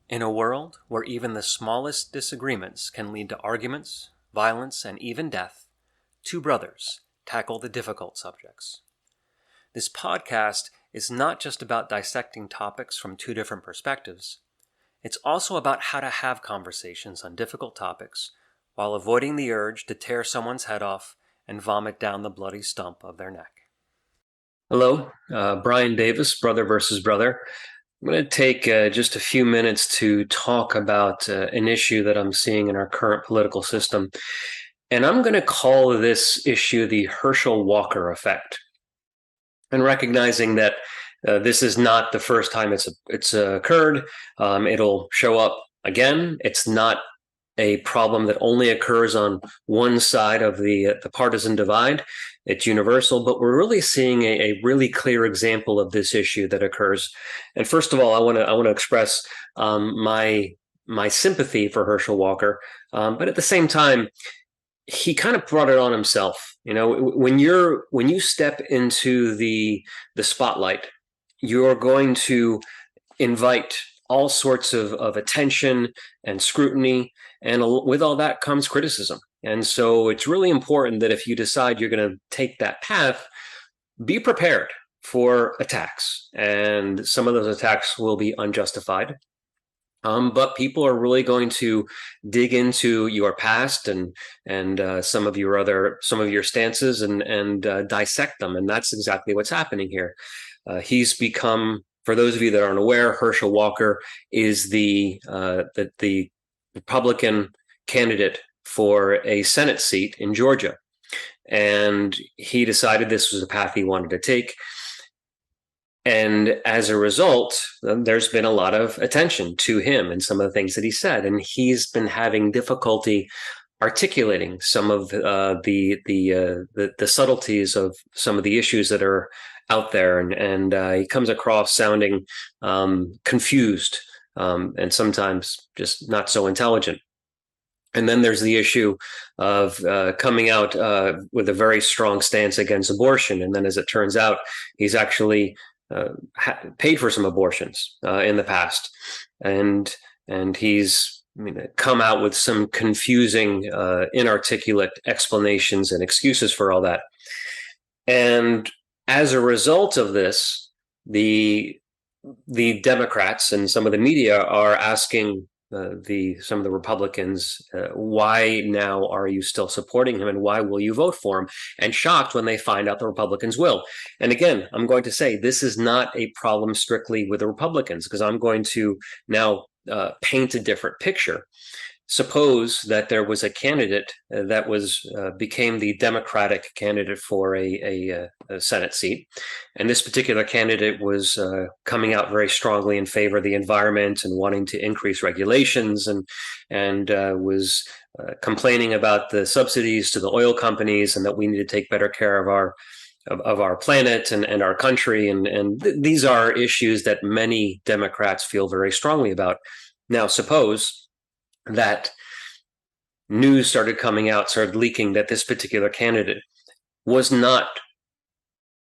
In a world where even the smallest disagreements can lead to arguments, violence, and even death, two brothers tackle the difficult subjects. This podcast is not just about dissecting topics from two different perspectives. It's also about how to have conversations on difficult topics while avoiding the urge to tear someone's head off and vomit down the bloody stump of their neck. Hello, Brian Davis, Brother versus Brother. I'm going to take just a few minutes to talk about an issue that I'm seeing in our current political system. And I'm going to call this issue the Herschel Walker Effect. And recognizing that this is not the first time it's occurred, it'll show up again. It's not a problem that only occurs on one side of the partisan divide. It's universal, but we're really seeing a really clear example of this issue that occurs. And first of all, I want to express my sympathy for Herschel Walker, but at the same time, he kind of brought it on himself. You know, when you step into the spotlight, you're going to invite all sorts of attention and scrutiny, and with all that comes criticism. And so it's really important that if you decide you're going to take that path, be prepared for attacks. And some of those attacks will be unjustified. But people are really going to dig into your past and some of your stances and dissect them, and that's exactly what's happening here. He's become, for those of you that aren't aware, Herschel Walker is the Republican candidate for a Senate seat in Georgia, and he decided this was a path he wanted to take. And as a result, there's been a lot of attention to him and some of the things that he said, and he's been having difficulty articulating some of the subtleties of some of the issues that are out there, and he comes across sounding confused and sometimes just not so intelligent. And then there's the issue of coming out with a very strong stance against abortion, and then as it turns out, he's actually paid for some abortions in the past, and he's come out with some confusing, inarticulate explanations and excuses for all that. And as a result of this, the Democrats and some of the media are asking some of the Republicans, why now are you still supporting him, and why will you vote for him? And shocked when they find out the Republicans will. And again, I'm going to say this is not a problem strictly with the Republicans, because I'm going to now paint a different picture. Suppose that there was a candidate that became the Democratic candidate for a Senate seat, and this particular candidate was coming out very strongly in favor of the environment and wanting to increase regulations, and was complaining about the subsidies to the oil companies and that we need to take better care of our planet and our country, and these are issues that many Democrats feel very strongly about. Now, suppose that news started coming out, started leaking that this particular candidate was not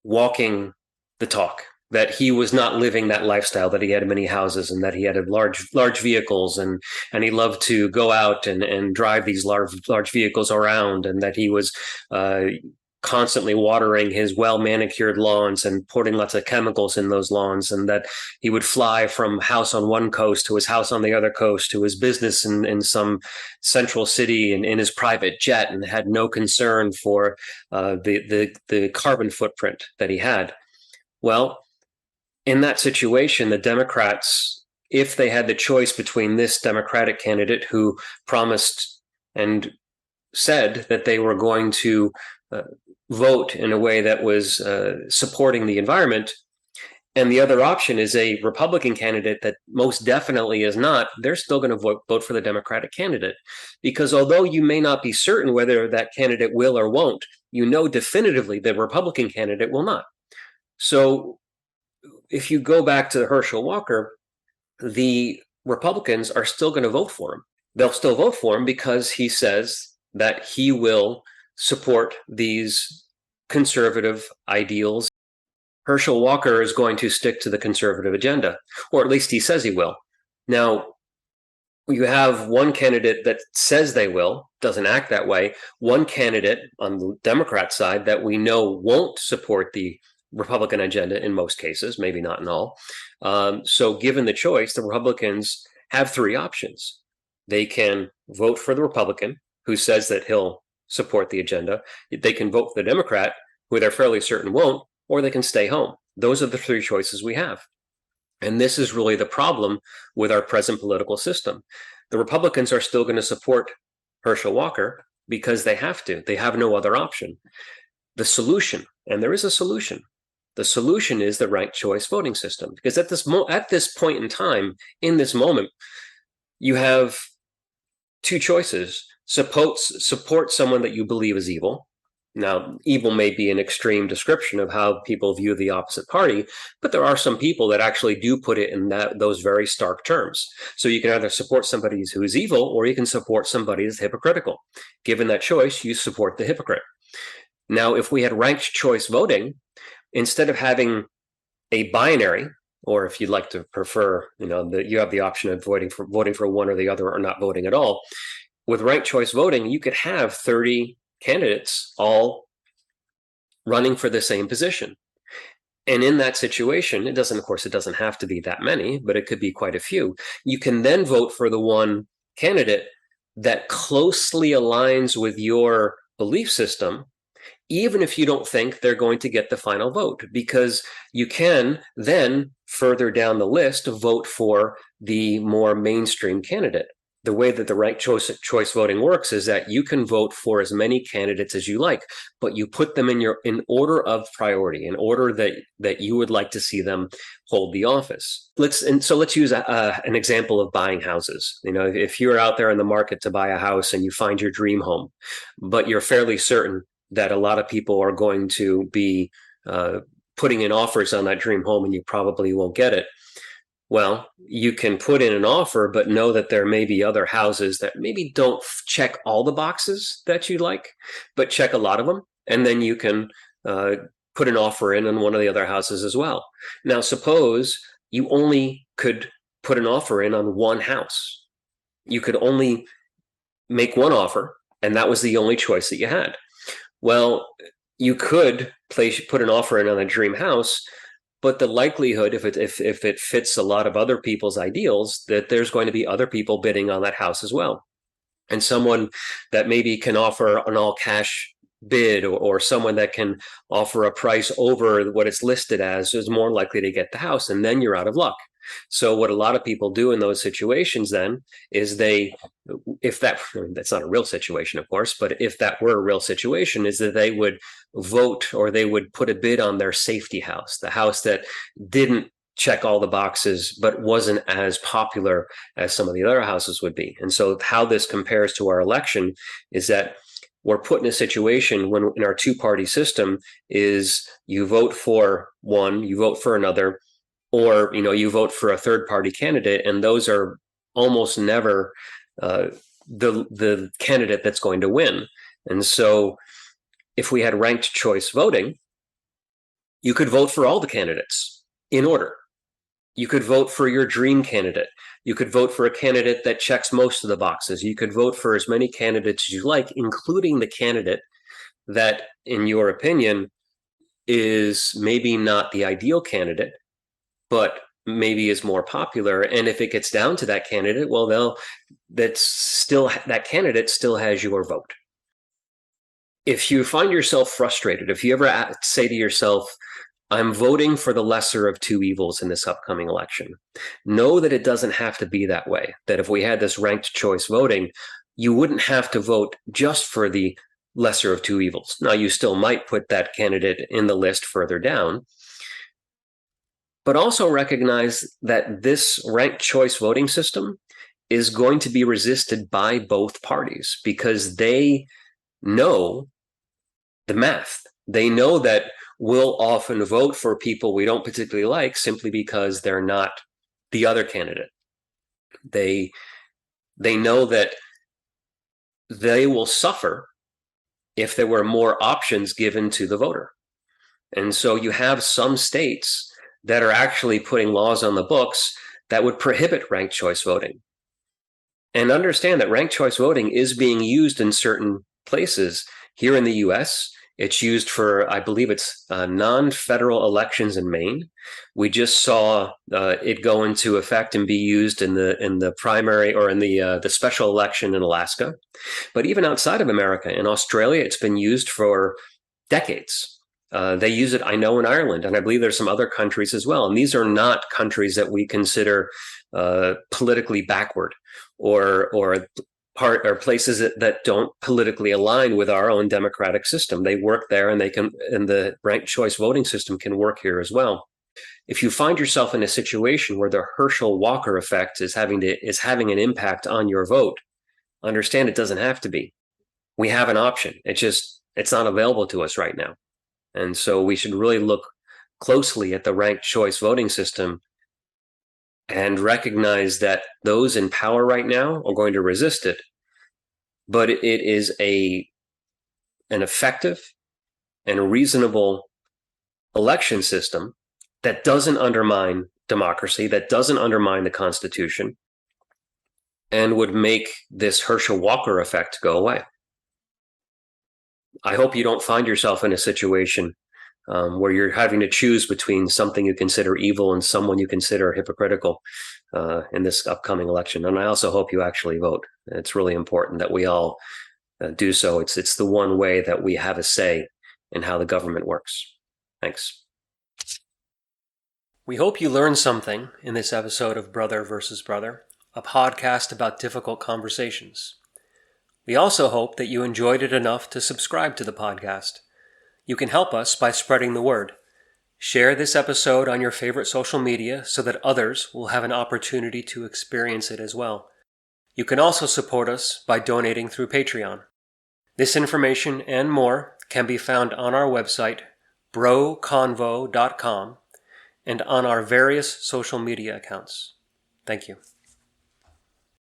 walking the talk, that he was not living that lifestyle, that he had many houses and that he had large vehicles, and he loved to go out and drive these large vehicles around, and that he was constantly watering his well-manicured lawns and putting lots of chemicals in those lawns, and that he would fly from house on one coast to his house on the other coast to his business in some central city and in his private jet, and had no concern for the carbon footprint that he had. Well, in that situation, the Democrats, if they had the choice between this Democratic candidate who promised and said that they were going to vote in a way that was supporting the environment, and the other option is a Republican candidate that most definitely is not, they're still going to vote for the Democratic candidate. Because although you may not be certain whether that candidate will or won't, you know definitively the Republican candidate will not. So if you go back to Herschel Walker, the Republicans are still going to vote for him. They'll still vote for him because he says that he will support these conservative ideals. Herschel Walker is going to stick to the conservative agenda, or at least he says he will. Now, you have one candidate that says they will, doesn't act that way, one candidate on the Democrat side that we know won't support the Republican agenda in most cases, maybe not in all. So given the choice, the Republicans have three options. They can vote for the Republican who says that he'll support the agenda. They can vote for the Democrat who they're fairly certain won't, or they can stay home. Those are the three choices we have. And this is really the problem with our present political system. The Republicans are still going to support Herschel Walker because they have to. They have no other option. The solution, and there is a solution, the solution is the ranked choice voting system. Because at this point in time, in this moment, you have two choices. Support someone that you believe is evil. Now, evil may be an extreme description of how people view the opposite party, but there are some people that actually do put it in those very stark terms. So you can either support somebody who is evil, or you can support somebody who's hypocritical. Given that choice, you support the hypocrite. Now, if we had ranked choice voting, instead of having a binary, or if you'd like to prefer, you have the option of voting for one or the other, or not voting at all. With ranked choice voting, you could have 30 candidates all running for the same position. And in that situation, it doesn't have to be that many, but it could be quite a few. You can then vote for the one candidate that closely aligns with your belief system, even if you don't think they're going to get the final vote, because you can then further down the list vote for the more mainstream candidate. The way that the ranked choice voting works is that you can vote for as many candidates as you like, but you put them in order of priority, in order that you would like to see them hold the office. Let's use an example of buying houses. If you're out there in the market to buy a house and you find your dream home, but you're fairly certain that a lot of people are going to be putting in offers on that dream home and you probably won't get it. Well, you can put in an offer, but know that there may be other houses that maybe don't check all the boxes that you like, but check a lot of them. And then you can put an offer in on one of the other houses as well. Now, suppose you only could put an offer in on one house. You could only make one offer, and that was the only choice that you had. Well, you could put an offer in on a dream house, but the likelihood, if it fits a lot of other people's ideals, that there's going to be other people bidding on that house as well. And someone that maybe can offer an all cash bid, or someone that can offer a price over what it's listed as, is more likely to get the house, and then you're out of luck. So what a lot of people do in those situations then is that's not a real situation, of course, but if that were a real situation, is that they would vote, or they would put a bid on their safety house, the house that didn't check all the boxes but wasn't as popular as some of the other houses would be. And so how this compares to our election is that we're put in a situation when, in our two-party system, is you vote for one, you vote for another, or you vote for a third-party candidate, and those are almost never the candidate that's going to win. And so if we had ranked choice voting, you could vote for all the candidates in order. You could vote for your dream candidate. You could vote for a candidate that checks most of the boxes. You could vote for as many candidates as you like, including the candidate that, in your opinion, is maybe not the ideal candidate, but maybe is more popular. And if it gets down to that candidate, well, that candidate still has your vote. If you find yourself frustrated, if you ever say to yourself, I'm voting for the lesser of two evils in this upcoming election, know that it doesn't have to be that way. That if we had this ranked choice voting, you wouldn't have to vote just for the lesser of two evils. Now, you still might put that candidate in the list further down, but also recognize that this ranked choice voting system is going to be resisted by both parties because they know the math. They know that we'll often vote for people we don't particularly like simply because they're not the other candidate. They know that they will suffer if there were more options given to the voter. And so you have some states that are actually putting laws on the books that would prohibit ranked choice voting. And understand that ranked choice voting is being used in certain places. Here in the US, it's used for, I believe it's non-federal elections in Maine. We just saw it go into effect and be used in the primary or in the special election in Alaska. But even outside of America, in Australia, it's been used for decades. They use it, I know, in Ireland, and I believe there's some other countries as well. And these are not countries that we consider politically backward or places that don't politically align with our own democratic system. They work there, and the ranked choice voting system can work here as well. If you find yourself in a situation where the Herschel Walker effect is having an impact on your vote, understand it doesn't have to be. We have an option. It's not available to us right now. And so we should really look closely at the ranked choice voting system and recognize that those in power right now are going to resist it. But it is an effective and a reasonable election system that doesn't undermine democracy, that doesn't undermine the Constitution, and would make this Herschel Walker effect go away. I hope you don't find yourself in a situation where you're having to choose between something you consider evil and someone you consider hypocritical in this upcoming election. And I also hope you actually vote. It's really important that we all do so. It's the one way that we have a say in how the government works. Thanks. We hope you learned something in this episode of Brother versus Brother, a podcast about difficult conversations. We also hope that you enjoyed it enough to subscribe to the podcast. You can help us by spreading the word. Share this episode on your favorite social media so that others will have an opportunity to experience it as well. You can also support us by donating through Patreon. This information and more can be found on our website, broconvo.com, and on our various social media accounts. Thank you.